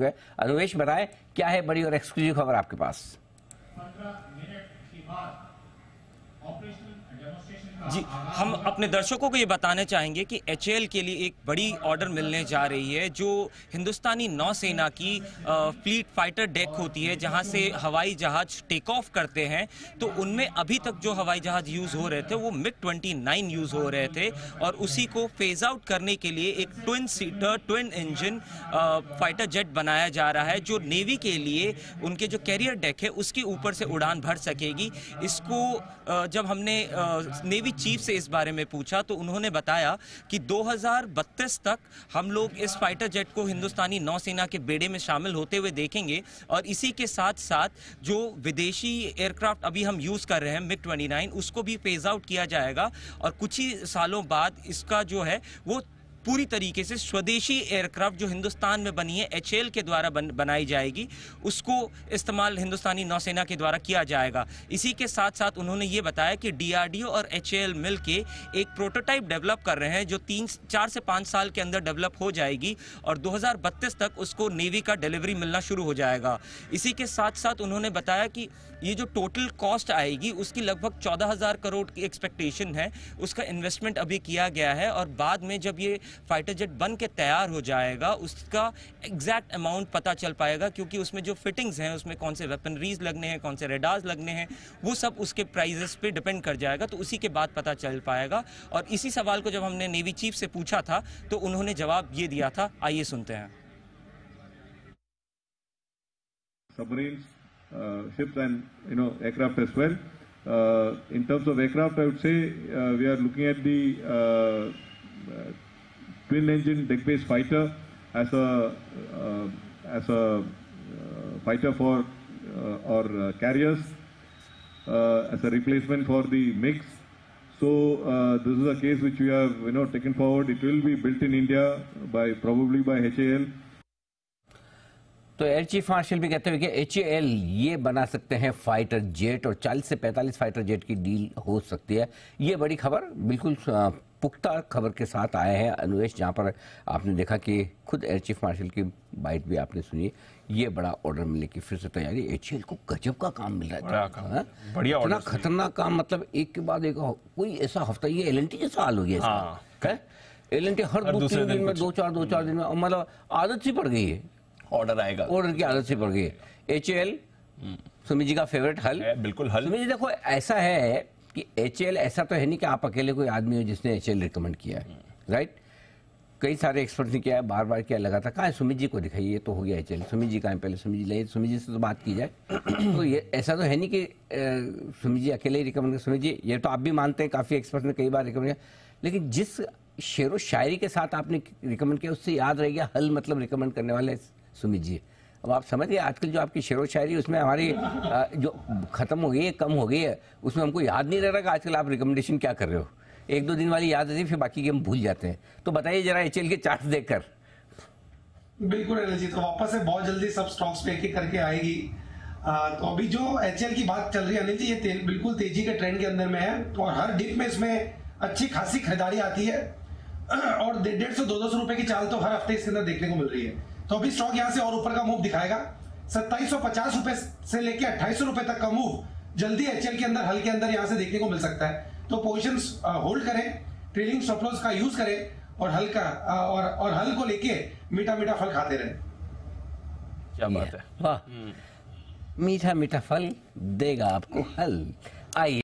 अनुवेश बताएं क्या है बड़ी और एक्सक्लूसिव खबर आपके पास? 15 मिनट के बाद ऑपरेशनल डेमोन्स्ट्रेशन जी, हम अपने दर्शकों को ये बताना चाहेंगे कि एचएएल के लिए एक बड़ी ऑर्डर मिलने जा रही है, जो हिंदुस्तानी नौसेना की फ्लीट फाइटर डेक होती है, जहां से हवाई जहाज टेक ऑफ करते हैं। तो उनमें अभी तक जो हवाई जहाज यूज हो रहे थे वो MiG-29 यूज हो रहे थे, और उसी को फेज आउट करने के लिए एक twin seater twin engine fighter jet बनाया जा रहा है, जो नेवी के लिए उनके जो कैरियर डेक है उसके ऊपर से उड़ान भर सकेगी। इसको जब हमने नेवी चीफ से इस बारे में पूछा तो उन्होंने बताया कि 2032 तक हम लोग इस फाइटर जेट को हिंदुस्तानी नौसेना के बेड़े में शामिल होते हुए देखेंगे, और इसी के साथ साथ जो विदेशी एयरक्राफ्ट अभी हम यूज कर रहे हैं MiG-29, उसको भी फेज आउट किया जाएगा, और कुछ ही सालों बाद इसका जो है वो पूरी तरीके से स्वदेशी एयरक्राफ्ट जो हिंदुस्तान में बनी है एचएएल के द्वारा बनाई जाएगी, उसको इस्तेमाल हिंदुस्तानी नौसेना के द्वारा किया जाएगा। इसी के साथ साथ उन्होंने ये बताया कि डीआरडीओ और एचएएल मिलके एक प्रोटोटाइप डेवलप कर रहे हैं, जो 4 से 5 साल के अंदर डेवलप हो जाएगी, और 2032 तक उसको नेवी का डिलीवरी मिलना शुरू हो जाएगा। इसी के साथ साथ उन्होंने बताया कि ये जो टोटल कॉस्ट आएगी उसकी लगभग 14,000 करोड़ की एक्सपेक्टेशन है, उसका इन्वेस्टमेंट अभी किया गया है, और बाद में जब ये फाइटर जेट बन के तैयार हो जाएगा उसका एग्जैक्ट अमाउंट पता चल पाएगा, क्योंकि उसमें जो फिटिंग्स हैं, उसमें कौन से वेपनरीज लगने हैं, कौन से रेडार्स लगने हैं, वो सब उसके प्राइजेस पे डिपेंड कर जाएगा, तो उसी के बाद पता चल पाएगा। और इसी सवाल को जब हमने नेवी चीफ से पूछा था तो उन्होंने जवाब ये दिया था, आइए सुनते हैं। Submarines, ships and aircraft as well. In terms of aircraft, I would say we are looking at the twin-engine deck-based fighter as a fighter for or carriers as a replacement for the MiGs. So this is a case which we have taken forward. It will be built in India probably by HAL. तो air chief marshal भी कहते हुए कि HAL ये बना सकते हैं fighter jet, और 40 से 45 फाइटर जेट की डील हो सकती है। ये बड़ी खबर बिल्कुल पुख्ता खबर के साथ आए हैं अनुवेश, जहां पर आपने देखा कि खुद एयर चीफ मार्शल की बाइट भी आपने सुनी। ये बड़ा ऑर्डर मिलने की फिर से तैयारी, एचएएल को गजब का काम मिल रहा है, बढ़िया ऑर्डर, इतना खतरनाक काम, मतलब एक के बाद एक कोई ऐसा हफ्ता, ये एलएनटी जैसा हाल हो गया। एलएनटी हर 2-3 दिन में 2-4 दिन में, मतलब आदत सी पड़ गई है, ऑर्डर आएगा, ऑर्डर की आदत से पड़ गई है। एचएएल सुमित जी का फेवरेट हल, बिल्कुल हल। सुमित जी देखो, ऐसा है कि एचएएल ऐसा तो है नहीं कि आप अकेले कोई आदमी हो जिसने एचएएल रिकमेंड किया है, राइट? कई सारे एक्सपर्ट ने किया है, बार बार किया, लगातार। कहाँ है सुमित जी को दिखाइए, तो हो गया एचएएल। सुमित जी कहाँ है? पहले सुमित जी लाइए, सुमित जी से तो बात की जाए। तो ये ऐसा तो है नहीं कि सुमित जी अकेले ही रिकमेंड कर। सुमित जी, ये तो आप भी मानते हैं, काफी एक्सपर्ट ने कई बार रिकमेंड किया, लेकिन जिस शेरो शायरी के साथ आपने रिकमेंड किया उससे याद रह गया हल, मतलब रिकमेंड करने वाले सुमित जी। अब आप समझिए, आजकल जो आपकी शेरो शायरी उसमें हमारी जो खत्म हो गई है, कम हो गई है, उसमें हमको याद नहीं रह रहा कि आजकल आप रिकमेंडेशन क्या कर रहे हो। 1-2 दिन वाली याद रहती है, फिर बाकी के हम भूल जाते हैं। तो बताइए जरा एचएएल के चार्ट देखकर। बिल्कुल अनिल जी, तो वापस से बहुत जल्दी सब स्टॉक्स पे एक करके आएगी। तो अभी जो एचएएल की बात चल रही है अनिल जी, ये बिल्कुल तेजी के ट्रेंड के अंदर में है, और हर डिप में इसमें अच्छी खासी खरीदारी आती है, और 150-200 रुपए की चाल तो हर हफ्ते इसके अंदर देखने को मिल रही है। तो अभी स्टॉक यहां से और ऊपर का मूव दिखाएगा। 2750 रुपए से लेके 2800 रुपए तक का मूव जल्दी एचएएल के अंदर, हल के अंदर यहां से देखने को मिल सकता है। तो पोजीशंस होल्ड करें, ट्रेलिंग स्टॉप लॉस का यूज करें, और हल का और हल को लेके मीठा मीठा फल खाते रहें। क्या बात है, वाह, मीठा मीठा फल देगा आपको हल। आइए।